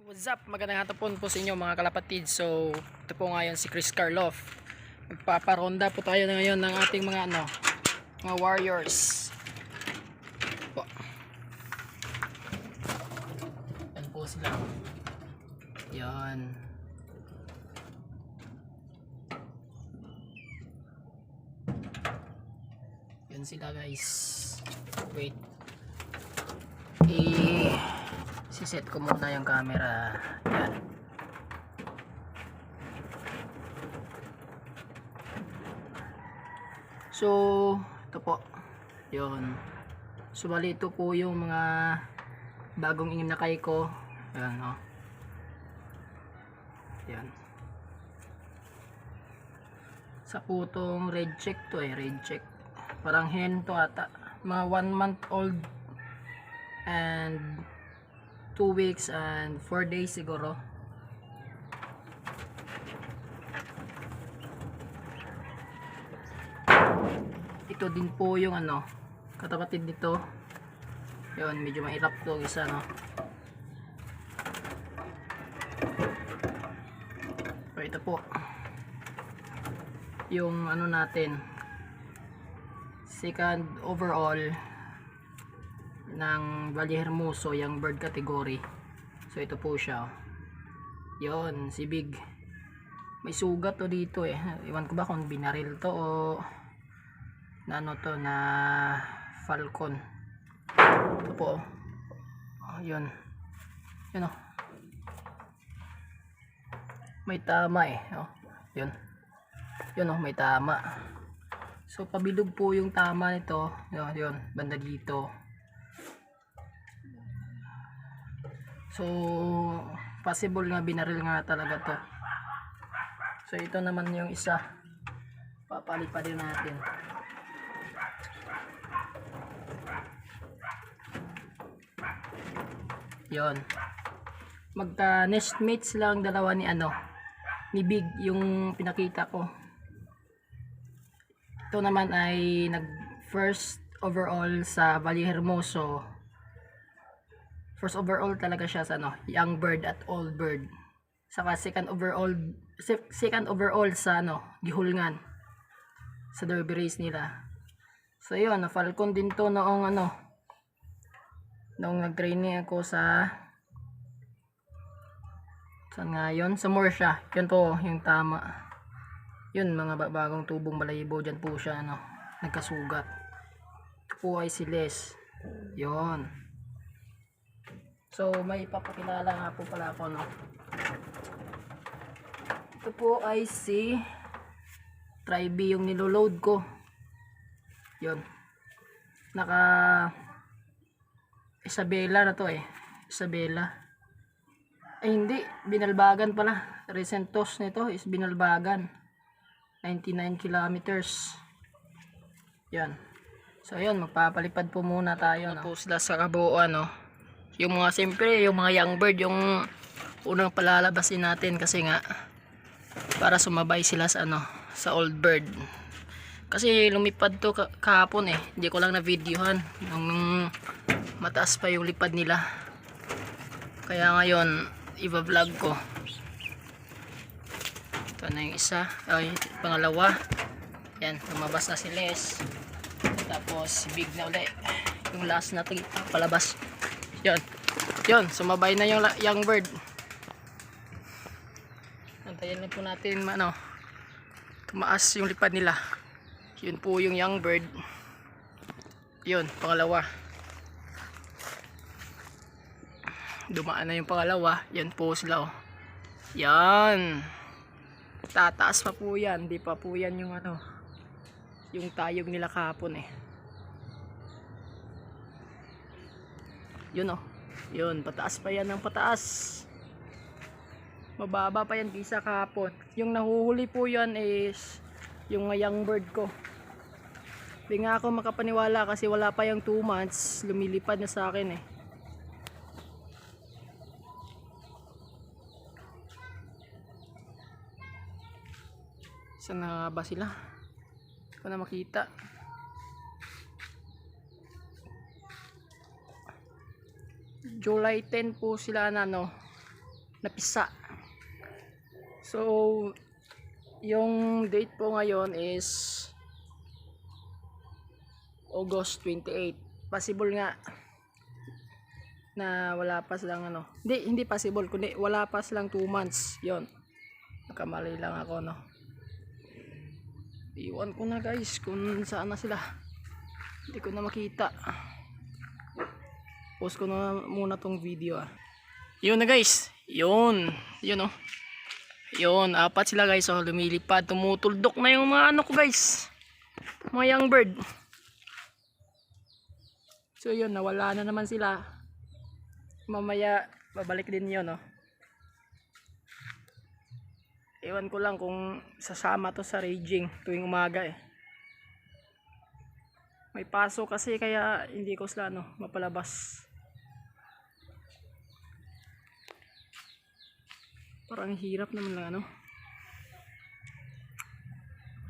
What's up? Magandang hapon po sa inyo mga kalapatid. So, ito po ngayon si Chris Karloff. Magpaparonda po tayo ngayon ng ating mga mga warriors. Po. Yan po sila. Yan. Yan sila guys. Wait. Siset ko muna yung camera. Yan. So, ito po. Yun. So, bali ito po yung mga bagong inakay ko. Ayan, o. Yan. Sa putong red check to red check. Parang hen to ata. Mga 1 month old and 2 weeks and 4 days siguro. Ito din po yung katapatid nito. Yun, medyo mahirap to isa So ito po yung natin, second overall ng Valle Hermoso, yung bird category. So ito po siya. Yon, si Big. May sugat to dito Iwan ko ba kung binaril to o na na falcon. Ito po. Yun. Yun may tama Yun. Yun may tama. So pabilog po yung tama nito. Yun, banda dito. So possible nga binaril nga talaga to. So ito naman yung isa, papalipadin natin. Yon, magka nest mates lang dalawa ni ni Big yung pinakita ko. Ito naman ay nag first overall sa Valle Hermoso. First overall talaga siya sa young bird at old bird. Saka second overall sa Gihulngan sa derby race nila. So yun, na falcon din to noong noong nag-training ako sa ngayon sa Morsha. Yun po yung tama. Yun, mga bagong tubong balayibo, dyan po siya nagkasugat. Ito po ay si Les. Yun. So may papakilala nga po pala ako Ito po ay si Tribe yung niloload ko. Yun. Naka Isabela na to Isabela. Ay hindi, binalbagan pala. Recent toss nito is binalbagan. 99 kilometers. Yan. So ayun, magpapalipad po muna tayo po sila sa kabuuan yung mga siyempre yung mga young bird yung unang palalabasin natin kasi nga para sumabay sila sa sa old bird. Kasi lumipad to kahapon hindi ko lang na videohan nung mataas pa yung lipad nila, kaya ngayon i-vlog ko. Ito na yung isa, pangalawa. Yan, lumabas na si Les, tapos si Big na ulit yung last na palabas. Yun, sumabay na yung young bird. Antayin na po natin tumaas yung lipad nila. Yun po yung young bird. Yun, pangalawa. Dumaan na yung pangalawa. Yan po sila Yan. Tataas pa po yan. Di pa po yan yung yung tayog nila kahapon Yun Yun, pataas pa yan ng pataas. Mababa pa yan kaysa kahapon. Yung nahuhuli po yan is yung young bird ko. Di nga ako makapaniwala kasi wala pa yung 2 months. Lumilipad na sa akin Saan na ba sila? Hindi ko na makita. July 10 po sila napisa. So yung date po ngayon is August 28. Possible nga na wala pa silang ano. Hindi possible, kundi wala pa silang 2 months. 'Yon. Nakamali lang ako, no. Iwan ko na guys kung saan na sila. Hindi ko na makita. Post ko na muna tong video. Yun na guys. Yun oh. Yun, 4 sila guys. Oh, lumilipad, tumutuldok na yung mga ano ko guys. Mga young bird. So yun, nawala na naman sila. Mamaya babalik din yun, oh. Ewan ko lang kung sasama to sa raging tuwing umaga eh. May paso kasi kaya hindi ko sila mapalabas. Parang hirap naman lang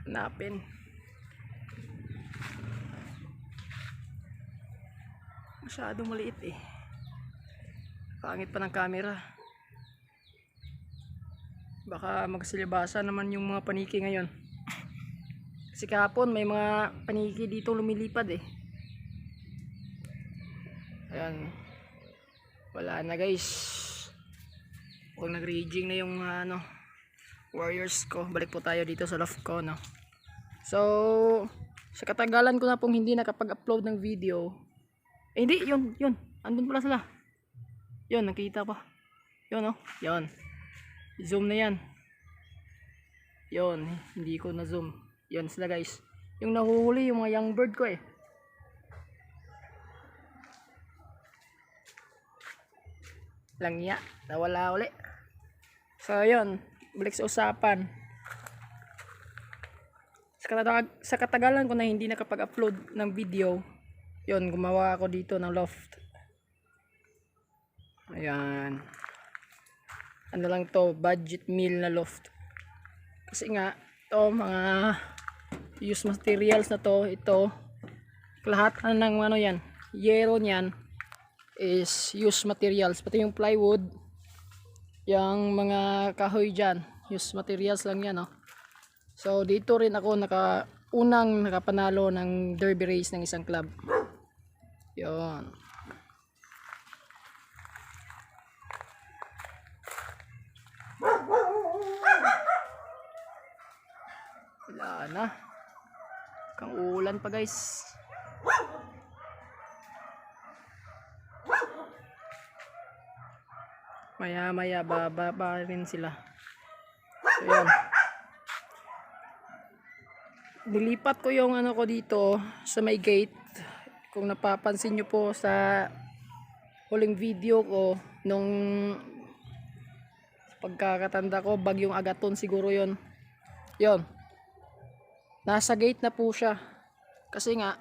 hanapin. Masyadong maliit eh. Pangit pa ng camera. Baka magsilibasa naman yung mga paniki ngayon. Kasi kahapon may mga paniki dito lumilipad eh. Ayan. Wala na guys. Kung nag-raging na yung mga warriors ko, balik po tayo dito sa loft ko, no. So sa katagalan ko na pong hindi nakapag-upload ng video. Eh hindi, yun. Andun pala sila. Yun, nakita pa. Yun, oh. Yun. Zoom na yan. Yun, hindi ko na zoom. Yun sila guys. Yung nahuhuli yung mga young bird ko eh. Langya, nawala uli. So yun, balik sa usapan. Sa katagalan ko na hindi nakapag-upload ng video, yun, gumawa ako dito ng loft. Ayan. Ano lang to, budget meal na loft. Kasi nga, to mga used materials na to, ito, lahat ng yan, yero niyan is used materials. Pati yung plywood, yung mga kahoy dyan, used materials lang yan, no. So dito rin ako unang nakapanalo ng derby race ng isang club. Yun. Wala na. Kang ulan pa guys. Maya maya bababa rin sila. So yan. Dilipat ko yung ko dito sa may gate. Kung napapansin nyo po sa huling video ko nung pagkakatanda ko, bagyong Agaton siguro yon. Yon. Nasa gate na po siya. Kasi nga,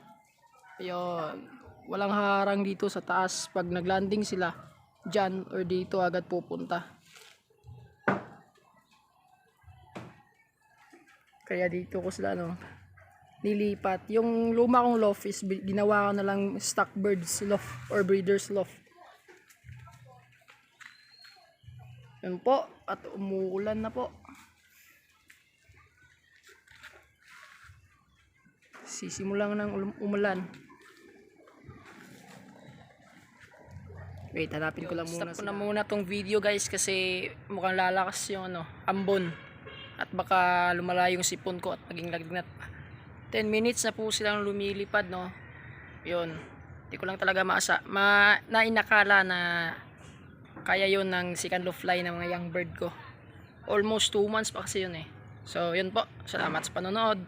yon, walang harang dito sa taas. Pag naglanding sila, dyan or dito agad pupunta. Kaya dito ko sila nilipat. Yung luma kong loft is ginawa ko na lang stock birds loft or breeders loft. Yun po, at umuulan na po. Sisimulan ng umulan. Wait, hanapin ko lang muna. Stop ko na muna tong video guys kasi mukhang lalakas yung ambon. At baka lumala yung sipon ko at maging lagnat pa. 10 minutes na po silang lumilipad, no. Yun. Hindi ko lang talaga nainakala na kaya yun ng second low fly ng mga young bird ko. Almost 2 months pa kasi yun eh. So yun po. Salamat sa panonood.